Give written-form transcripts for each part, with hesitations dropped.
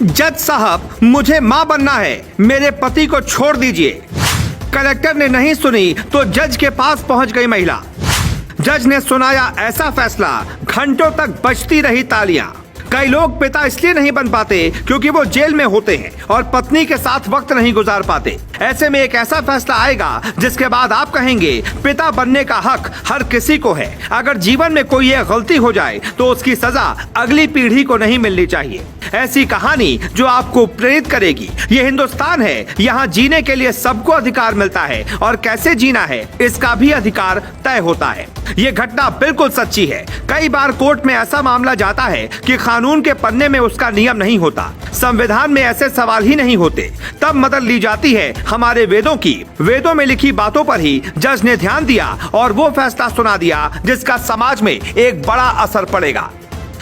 जज साहब, मुझे मां बनना है, मेरे पति को छोड़ दीजिए। कलेक्टर ने नहीं सुनी तो जज के पास पहुंच गई महिला। जज ने सुनाया ऐसा फैसला, घंटों तक बजती रही तालियां। कई लोग पिता इसलिए नहीं बन पाते क्योंकि वो जेल में होते हैं और पत्नी के साथ वक्त नहीं गुजार पाते। ऐसे में एक ऐसा फैसला आएगा जिसके बाद आप कहेंगे पिता बनने का हक हर किसी को है। अगर जीवन में कोई ये गलती हो जाए तो उसकी सजा अगली पीढ़ी को नहीं मिलनी चाहिए। ऐसी कहानी जो आपको प्रेरित करेगी। ये हिंदुस्तान है, यहाँ जीने के लिए सबको अधिकार मिलता है और कैसे जीना है इसका भी अधिकार तय होता है। ये घटना बिल्कुल सच्ची है। कई बार कोर्ट में ऐसा मामला जाता है कि कानून के पन्ने में उसका नियम नहीं होता, संविधान में ऐसे सवाल ही नहीं होते। तब मदद ली जाती है हमारे वेदों की। वेदों में लिखी बातों पर ही जज ने ध्यान दिया और वो फैसला सुना दिया जिसका समाज में एक बड़ा असर पड़ेगा।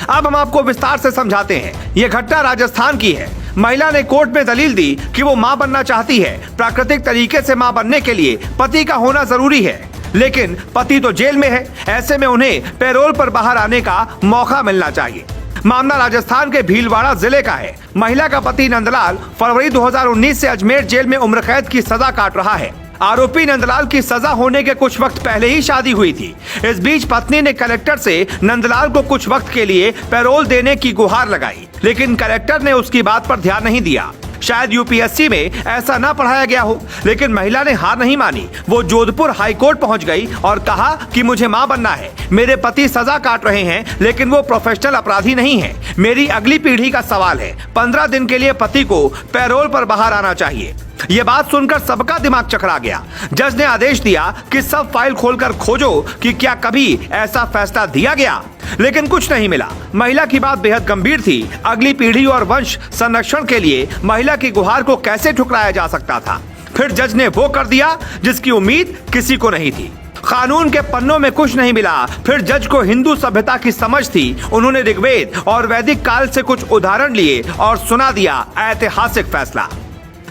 अब हम आपको विस्तार से समझाते हैं। ये घटना राजस्थान की है। महिला ने कोर्ट में दलील दी कि वो मां बनना चाहती है। प्राकृतिक तरीके से मां बनने के लिए पति का होना जरूरी है, लेकिन पति तो जेल में है। ऐसे में उन्हें पैरोल पर बाहर आने का मौका मिलना चाहिए। मामला राजस्थान के भीलवाड़ा जिले का है। महिला का पति नंदलाल फरवरी 2019 से अजमेर जेल में उम्र कैद की सजा काट रहा है। आरोपी नंदलाल की सजा होने के कुछ वक्त पहले ही शादी हुई थी। इस बीच पत्नी ने कलेक्टर से नंदलाल को कुछ वक्त के लिए पैरोल देने की गुहार लगाई, लेकिन कलेक्टर ने उसकी बात पर ध्यान नहीं दिया। शायद यूपीएससी में ऐसा ना पढ़ाया गया हो, लेकिन महिला ने हार नहीं मानी। वो जोधपुर हाई कोर्ट पहुंच गई और कहा कि मुझे मां बनना है। मेरे पति सजा काट रहे हैं, लेकिन वो प्रोफेशनल अपराधी नहीं है। मेरी अगली पीढ़ी का सवाल है। 15 दिन के लिए पति को पैरोल पर बाहर आना चाहिए। ये बात सुनकर सबका दिमाग चकरा गया। जज ने आदेश दिया कि सब फाइल खोलकर खोजो कि क्या कभी ऐसा फैसला दिया गया, लेकिन कुछ नहीं मिला। महिला की बात बेहद गंभीर थी। अगली पीढ़ी और वंश संरक्षण के लिए महिला की गुहार को कैसे ठुकराया जा सकता था। फिर जज ने वो कर दिया जिसकी उम्मीद किसी को नहीं थी। कानून के पन्नों में कुछ नहीं मिला। फिर जज को हिंदू सभ्यता की समझ थी। उन्होंने ऋग्वेद और वैदिक काल से कुछ उदाहरण लिए और सुना दिया ऐतिहासिक फैसला।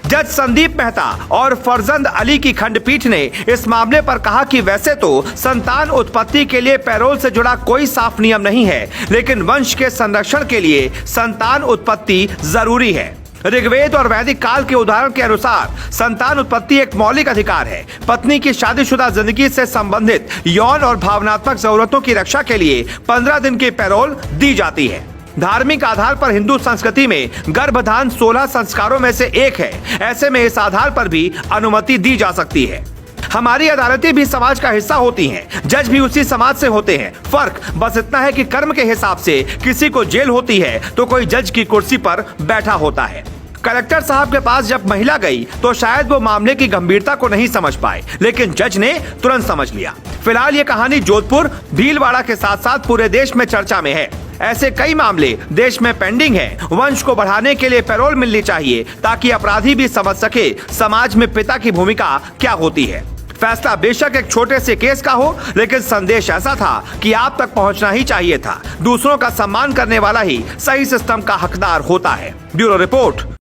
जज संदीप मेहता और फरजंद अली की खंडपीठ ने इस मामले पर कहा कि वैसे तो संतान उत्पत्ति के लिए पैरोल से जुड़ा कोई साफ नियम नहीं है, लेकिन वंश के संरक्षण के लिए संतान उत्पत्ति जरूरी है। ऋग्वेद और वैदिक काल के उदाहरण के अनुसार संतान उत्पत्ति एक मौलिक अधिकार है। पत्नी की शादीशुदा जिंदगी से संबंधित यौन और भावनात्मक जरूरतों की रक्षा के लिए 15 दिन की पैरोल दी जाती है। धार्मिक आधार पर हिंदू संस्कृति में गर्भधान 16 संस्कारों में से एक है। ऐसे में इस आधार पर भी अनुमति दी जा सकती है। हमारी अदालतें भी समाज का हिस्सा होती हैं, जज भी उसी समाज से होते हैं। फर्क बस इतना है कि कर्म के हिसाब से किसी को जेल होती है तो कोई जज की कुर्सी पर बैठा होता है। कलेक्टर साहब के पास जब महिला गई तो शायद वो मामले की गंभीरता को नहीं समझ पाए, लेकिन जज ने तुरंत समझ लिया। फिलहाल ये कहानी जोधपुर, भीलवाड़ा के साथ साथ पूरे देश में चर्चा में है। ऐसे कई मामले देश में पेंडिंग हैं। वंश को बढ़ाने के लिए पैरोल मिलनी चाहिए ताकि अपराधी भी समझ सके समाज में पिता की भूमिका क्या होती है। फैसला बेशक एक छोटे से केस का हो, लेकिन संदेश ऐसा था कि आप तक पहुंचना ही चाहिए था। दूसरों का सम्मान करने वाला ही सही सिस्टम का हकदार होता है। Bureau report.